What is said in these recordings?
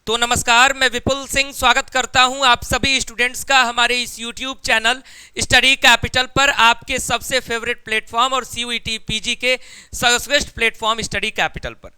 तो नमस्कार, मैं विपुल सिंह स्वागत करता हूं आप सभी स्टूडेंट्स का हमारे इस YouTube चैनल स्टडी कैपिटल पर, आपके सबसे फेवरेट प्लेटफॉर्म और CUET PG के सर्वश्रेष्ठ प्लेटफॉर्म स्टडी कैपिटल पर।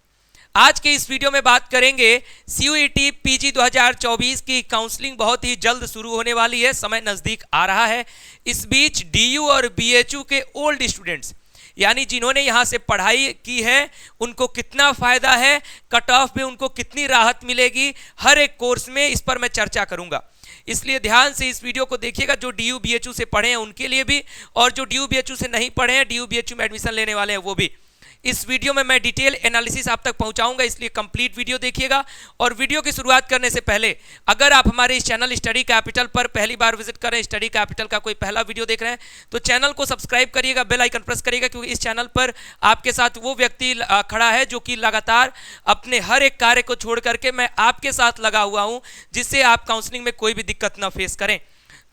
आज के इस वीडियो में बात करेंगे CUET PG 2024 की काउंसलिंग बहुत ही जल्द शुरू होने वाली है, समय नज़दीक आ रहा है। इस बीच DU और BHU के ओल्ड स्टूडेंट्स यानी जिन्होंने यहाँ से पढ़ाई की है उनको कितना फ़ायदा है, कट ऑफ में उनको कितनी राहत मिलेगी, हर एक कोर्स में इस पर मैं चर्चा करूँगा। इसलिए ध्यान से इस वीडियो को देखिएगा, जो DU BHU से पढ़े हैं उनके लिए भी, और जो DU BHU से नहीं पढ़े हैं, DU BHU में एडमिशन लेने वाले हैं वो भी। इस वीडियो में मैं डिटेल एनालिसिस आप तक पहुंचाऊंगा, इसलिए कंप्लीट वीडियो देखिएगा। और वीडियो की शुरुआत करने से पहले अगर आप हमारे इस चैनल स्टडी कैपिटल पर पहली बार विजिट करें, स्टडी कैपिटल का कोई पहला वीडियो देख रहे हैं तो चैनल को सब्सक्राइब करिएगा, बेल आइकन प्रेस करिएगा, क्योंकि इस चैनल पर आपके साथ वो व्यक्ति खड़ा है जो कि लगातार अपने हर एक कार्य को छोड़ करके मैं आपके साथ लगा हुआ हूँ, जिससे आप काउंसलिंग में कोई भी दिक्कत ना फेस करें।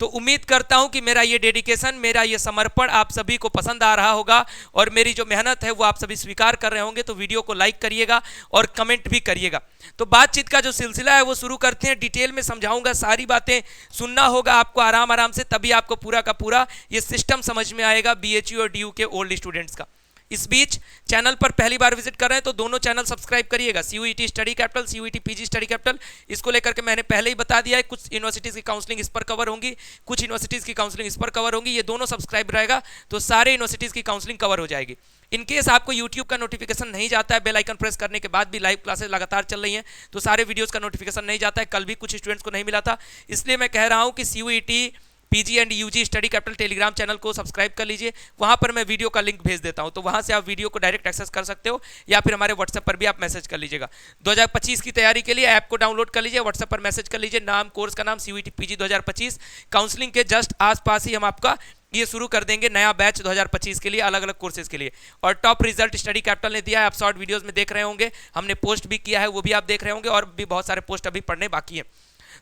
तो उम्मीद करता हूं कि मेरा ये डेडिकेशन, मेरा ये समर्पण आप सभी को पसंद आ रहा होगा और मेरी जो मेहनत है वो आप सभी स्वीकार कर रहे होंगे। तो वीडियो को लाइक करिएगा और कमेंट भी करिएगा। तो बातचीत का जो सिलसिला है वो शुरू करते हैं। डिटेल में समझाऊंगा, सारी बातें सुनना होगा आपको आराम आराम से, तभी आपको पूरा का पूरा ये सिस्टम समझ में आएगा BHU और DU के ओल्ड स्टूडेंट्स का। इस बीच चैनल पर पहली बार विजिट कर रहे हैं तो दोनों चैनल सब्सक्राइब करिएगा, CUET study capital, CUET PG study capital. इसको लेकर के मैंने पहले ही बता दिया है, कुछ यूनिवर्सिटीज़ की काउंसलिंग इस पर कवर होंगी, कुछ यूनिवर्सिटीज़ की काउंसलिंग इस पर कवर होंगी। ये दोनों सब्सक्राइब रहेगा तो सारे यूनिवर्सिटीज़ की काउंसलिंग कवर हो जाएगी। इन केस आपको YouTube का नोटिफिकेशन नहीं जाता है, बेल आइकन प्रेस करने के बाद भी लाइव क्लासेस लगातार चल रही हैं तो सारे वीडियोज़ का नोटिफिकेशन नहीं जाता है। कल भी कुछ स्टूडेंट्स को नहीं मिला था, इसलिए मैं कह रहा हूँ कि CUET PG and UG study capital Telegram channel को सब्सक्राइब कर लीजिए। वहां पर मैं वीडियो का लिंक भेज देता हूं, तो वहां से आप वीडियो को डायरेक्ट एक्सेस कर सकते हो, या फिर हमारे व्हाट्सएप पर भी आप मैसेज कर लीजिएगा। 2025 की तैयारी के लिए ऐप को डाउनलोड कर लीजिए, व्हाट्सएप पर मैसेज कर लीजिए, नाम कोर्स का नाम CUET PG 2025। काउंसलिंग के जस्ट आसपास ही हम आपका ये शुरू कर देंगे नया बैच 2025 के लिए, अलग अलग कोर्सेज के लिए। और टॉप रिजल्ट स्टडी कैपिटल ने दिया है, आप शॉर्ट वीडियोस में देख रहे होंगे, हमने पोस्ट भी किया है, वो भी आप देख रहे होंगे, और भी बहुत सारे पोस्ट अभी पढ़ने बाकी हैं।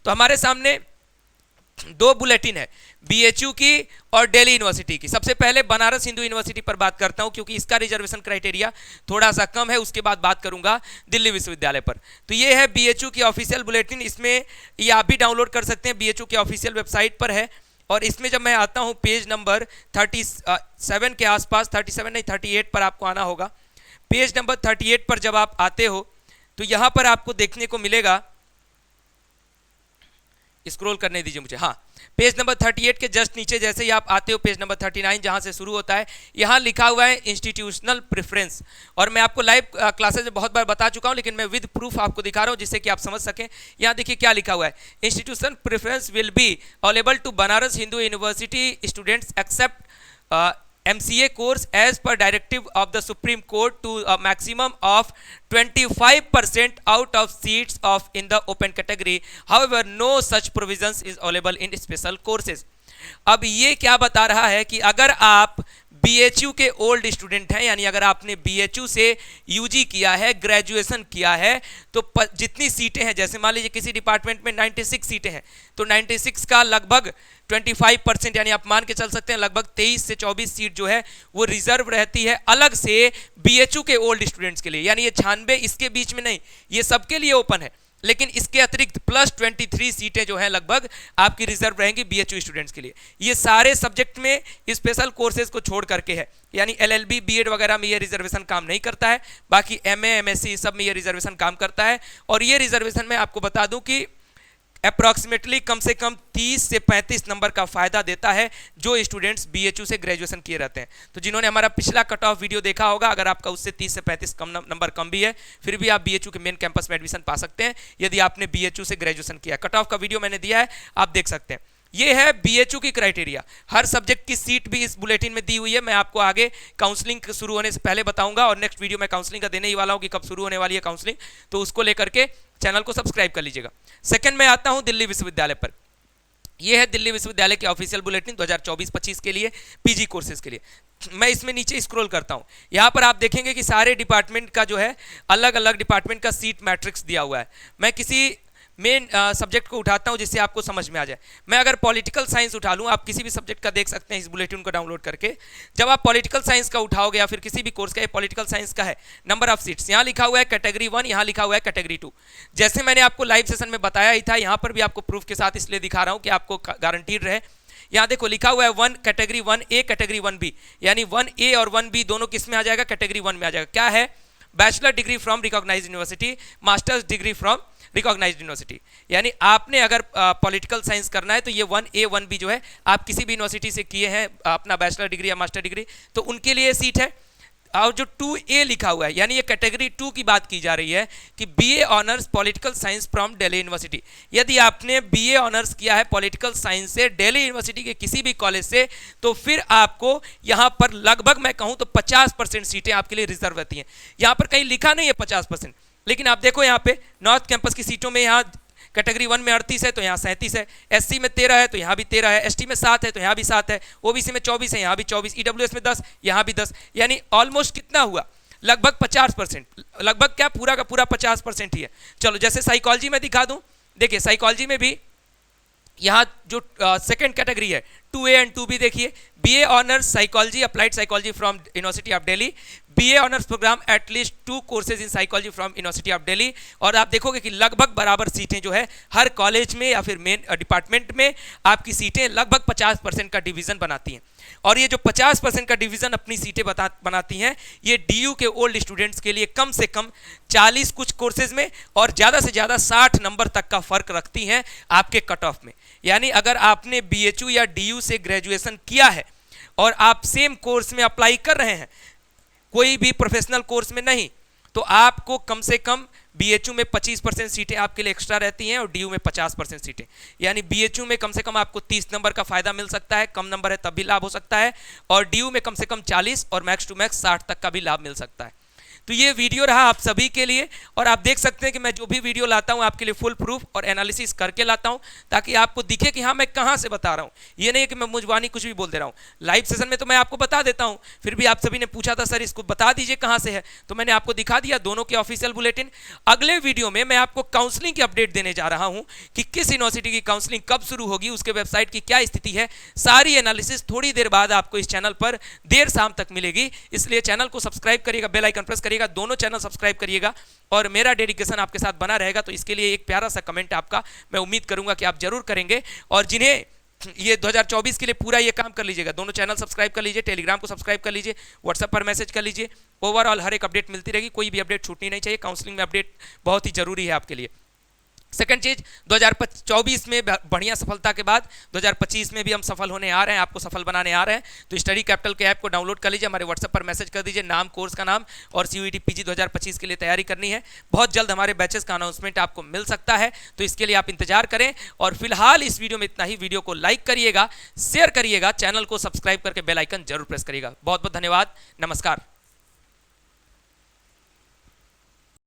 तो हमारे सामने दो बुलेटिन है, BHU की और दिल्ली यूनिवर्सिटी की। सबसे पहले बनारस हिंदू यूनिवर्सिटी पर बात करता हूं, क्योंकि इसका रिजर्वेशन क्राइटेरिया थोड़ा सा कम है। उसके बाद बात करूंगा दिल्ली विश्वविद्यालय पर। तो ये है BHU की ऑफिशियल बुलेटिन, इसमें ये आप भी डाउनलोड कर सकते हैं, BHU की ऑफिशियल वेबसाइट पर है। और इसमें जब मैं आता हूं पेज नंबर 37 के आसपास, 37 नहीं 38 पर आपको आना होगा। पेज नंबर 38 पर जब आप आते हो तो यहां पर आपको देखने को मिलेगा, स्क्रॉल करने दीजिए मुझे, हाँ, पेज नंबर 38 के जस्ट नीचे जैसे ही आप आते हो, पेज नंबर 39 जहां से शुरू होता है, यहां लिखा हुआ है इंस्टीट्यूशनल प्रेफरेंस। और मैं आपको लाइव क्लासेज में बहुत बार बता चुका हूं, लेकिन मैं विद प्रूफ आपको दिखा रहा हूं जिससे कि आप समझ सकें। यहां देखिए क्या लिखा हुआ है, institution preference will be available to Banaras Hindu University students except MCA course as per directive of the Supreme Court to a maximum of 25% out of seats of in the open category. However, no such provisions is available in special courses. अब ये क्या बता रहा है कि अगर आप BHU के ओल्ड स्टूडेंट हैं, यानी अगर आपने BHU से UG किया है, ग्रेजुएशन किया है, तो जितनी सीटें हैं, जैसे मान लीजिए किसी डिपार्टमेंट में 96 सीटें हैं, तो 96 का लगभग 25%, यानी आप मान के चल सकते हैं लगभग 23 से 24 सीट जो है वो रिजर्व रहती है अलग से BHU के ओल्ड स्टूडेंट्स के लिए। यानी ये 96 इसके बीच में नहीं, ये सबके लिए ओपन है, लेकिन इसके अतिरिक्त प्लस 23 सीटें जो है लगभग आपकी रिजर्व रहेंगी BHU स्टूडेंट्स के लिए। ये सारे सब्जेक्ट में स्पेशल कोर्सेज को छोड़ करके है, यानी LLB BEd वगैरह में ये रिजर्वेशन काम नहीं करता है, बाकी MA MSc सब में ये रिजर्वेशन काम करता है। और ये रिजर्वेशन में आपको बता दूं कि अप्रॉक्सीमेटली कम से कम 30 से 35 नंबर का फायदा देता है जो स्टूडेंट्स BHU से ग्रेजुएशन किए रहते हैं। तो जिन्होंने हमारा पिछला कट ऑफ वीडियो देखा होगा, अगर आपका उससे 30 से 35 कम नंबर कम भी है, फिर भी आप BHU के मेन कैंपस में एडमिशन पा सकते हैं यदि आपने BHU से ग्रेजुएशन किया। कट ऑफ का वीडियो मैंने दिया है, आप देख सकते हैं। ये है BHU की क्राइटेरिया, हर सब्जेक्ट की सीट भी इस बुलेटिन में दी हुई है। मैं आपको आगे काउंसलिंग शुरू होने से पहले बताऊंगा, और नेक्स्ट वीडियो में काउंसलिंग का देने ही वाला हूं कि कब शुरू होने वाली है काउंसलिंग, तो उसको लेकर के चैनल को सब्सक्राइब कर लीजिएगा। सेकंड में आता हूं दिल्ली विश्वविद्यालय पर। यह है दिल्ली विश्वविद्यालय की ऑफिशियल बुलेटिन 2024-25 के लिए, PG कोर्सेज के लिए। मैं इसमें नीचे स्क्रॉल करता हूं, यहां पर आप देखेंगे कि सारे डिपार्टमेंट का जो है अलग अलग डिपार्टमेंट का सीट मैट्रिक्स दिया हुआ है। मैं किसी मेन सब्जेक्ट को उठाता हूं जिससे आपको समझ में आ जाए। मैं अगर पॉलिटिकल साइंस उठा लूं, आप किसी भी सब्जेक्ट का देख सकते हैं इस बुलेटिन को डाउनलोड करके। जब आप पॉलिटिकल साइंस का उठाओगे या फिर किसी भी कोर्स का, ये पॉलिटिकल साइंस का है, नंबर ऑफ सीट्स यहाँ लिखा हुआ है कैटेगरी 1, यहाँ लिखा हुआ है कैटेगरी 2। जैसे मैंने आपको लाइव सेशन में बताया ही था, यहाँ पर भी आपको प्रूफ के साथ इसलिए दिखा रहा हूँ कि आपको गारंटीड रहे। यहाँ देखो लिखा हुआ है 1 कैटेगरी 1A कैटेगरी 1B, यानी 1A और 1B दोनों किस में आ जाएगा, कैटेगरी 1 में आ जाएगा। क्या है, bachelor degree from recognised university, masters degree from recognised university. यानी आपने अगर पॉलिटिकल साइंस करना है तो ये 1A 1B जो है आप किसी भी यूनिवर्सिटी से किए हैं अपना बैचलर डिग्री या मास्टर डिग्री, तो उनके लिए सीट है। और जो 2A लिखा हुआ है, यानी ये कैटेगरी 2 की बात की जा रही है कि BA honours political science from Delhi university. यदि आपने BA ऑनर्स किया है पॉलिटिकल साइंस से दिल्ली यूनिवर्सिटी के किसी भी कॉलेज से, तो फिर आपको यहाँ पर लगभग मैं कहूँ तो 50% सीटें आपके लिए रिजर्व रहती हैं। यहाँ पर कहीं लिखा नहीं है 50%, लेकिन आप देखो यहाँ पे नॉर्थ कैंपस की सीटों में यहाँ कैटेगरी 1 में 38 है तो यहाँ 37 है, SC में 13 है तो यहाँ भी 13 है, ST में 7 है तो यहाँ भी 7 है, OBC में 24 है यहाँ भी 24, EWS में 10 यहाँ भी 10, यानी ऑलमोस्ट कितना हुआ, लगभग 50%, लगभग क्या पूरा का पूरा 50% ही है। चलो जैसे साइकोलॉजी में दिखा दूं, देखिए साइकोलॉजी में भी यहाँ जो सेकंड कैटेगरी है 2A एंड 2B, देखिए BA honours psychology applied psychology from University of Delhi, BA honours programme at least 2 courses in psychology from University of Delhi. और आप देखोगे कि लगभग बराबर सीटें जो है हर कॉलेज में या फिर मेन डिपार्टमेंट में आपकी सीटें लगभग 50% का डिवीजन बनाती हैं। और ये जो 50% का डिवीजन अपनी सीटें बनाती हैं, ये DU के ओल्ड स्टूडेंट्स के लिए कम से कम 40 कुछ कोर्सेज में और ज़्यादा से ज़्यादा 60 नंबर तक का फर्क रखती हैं आपके कट ऑफ में। यानी अगर आपने BHU या DU से ग्रेजुएशन किया है और आप सेम कोर्स में अप्लाई कर रहे हैं, कोई भी प्रोफेशनल कोर्स में नहीं, तो आपको कम से कम BHU में 25% सीटें आपके लिए एक्स्ट्रा रहती हैं और DU में 50% सीटें। यानी BHU में कम से कम आपको 30 नंबर का फायदा मिल सकता है, कम नंबर है तब भी लाभ हो सकता है, और DU में कम से कम 40 और मैक्स टू मैक्स 60 तक का भी लाभ मिल सकता है। तो ये वीडियो रहा आप सभी के लिए, और आप देख सकते हैं कि मैं जो भी वीडियो लाता हूं आपके लिए फुल प्रूफ और एनालिसिस करके लाता हूं, ताकि आपको दिखे कि हाँ मैं कहां से बता रहा हूं। ये नहीं कि मैं मुंजवानी कुछ भी बोल दे रहा हूं। लाइव सेशन में तो मैं आपको बता देता हूं, फिर भी आप सभी ने पूछा था सर इसको बता दीजिए कहां से है, तो मैंने आपको दिखा दिया दोनों के ऑफिशियल बुलेटिन। अगले वीडियो में मैं आपको काउंसलिंग की अपडेट देने जा रहा हूं कि किस यूनिवर्सिटी की काउंसलिंग कब शुरू होगी, उसके वेबसाइट की क्या स्थिति है, सारी एनालिसिस थोड़ी देर बाद आपको इस चैनल पर देर शाम तक मिलेगी। इसलिए चैनल को सब्सक्राइब करिएगा, बेल आइकन प्रेस करिएगा, दोनों चैनल सब्सक्राइब करिएगा, और मेरा डेडिकेशन आपके साथ बना रहेगा। तो इसके लिए एक प्यारा सा कमेंट आपका मैं उम्मीद करूंगा कि आप जरूर करेंगे। और जिन्हें ये 2024 के लिए पूरा ये काम कर लीजिएगा, दोनों चैनल सब्सक्राइब कर लीजिए, टेलीग्राम को सब्सक्राइब कर लीजिए, व्हाट्सएप पर मैसेज कर लीजिए। ओवरऑल हर एक अपडेट मिलती रहेगी, कोई भी अपडेट छूटनी नहीं चाहिए। काउंसलिंग में अपडेट बहुत ही जरूरी है आपके लिए। सेकंड चीज, 2024 में बढ़िया सफलता के बाद 2025 में भी हम सफल होने आ रहे हैं, आपको सफल बनाने आ रहे हैं। तो स्टडी कैपिटल के ऐप को डाउनलोड कर लीजिए, हमारे व्हाट्सएप पर मैसेज कर दीजिए नाम, कोर्स का नाम, और CUET PG 2025 के लिए तैयारी करनी है। बहुत जल्द हमारे बैचेस का अनाउंसमेंट आपको मिल सकता है, तो इसके लिए आप इंतजार करें। और फिलहाल इस वीडियो में इतना ही। वीडियो को लाइक करिएगा, शेयर करिएगा, चैनल को सब्सक्राइब करके बेल आइकन जरूर प्रेस करिएगा। बहुत बहुत धन्यवाद, नमस्कार।